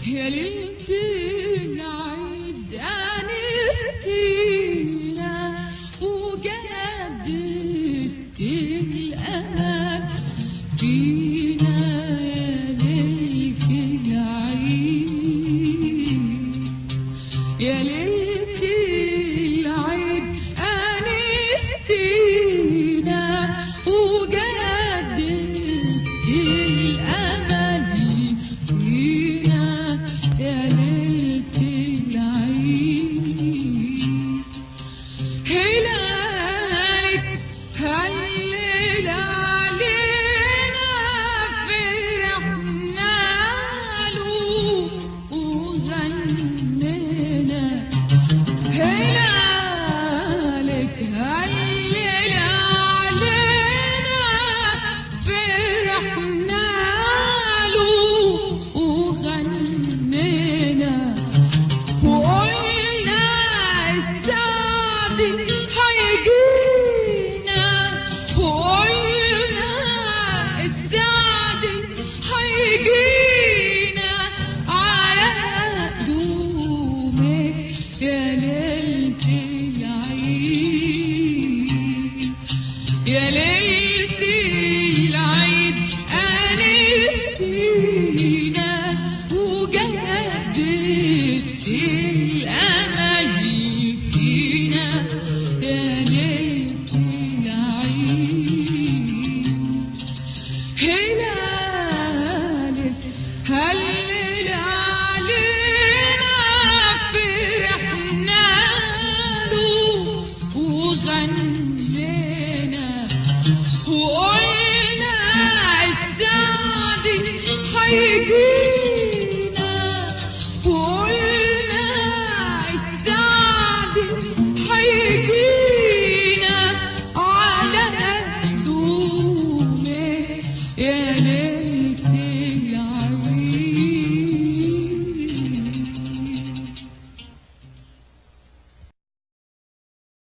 يا ليلة العيد أنستينا وجددت الأمل فينا. يا ليلة العيد أنستينا وجددت الأمل فينا. يا ليلة العيد هلالك هلل علينا فرحنا له وغنينا. هلالك هلل علينا فرحنا له وغنينا. وقلنا السعد هيجينا. وقلنا السعد هيجينا على قدومك يا ليلة العيد. يا ليلة العيد أنستينا وجددت الأمل فينا. يا ليلة العيد هلالك هلل علينا فرحنا له وغنينا. وقلنا السعد هيجينا. وقلنا السعد هيجينا على قدومك يا ليل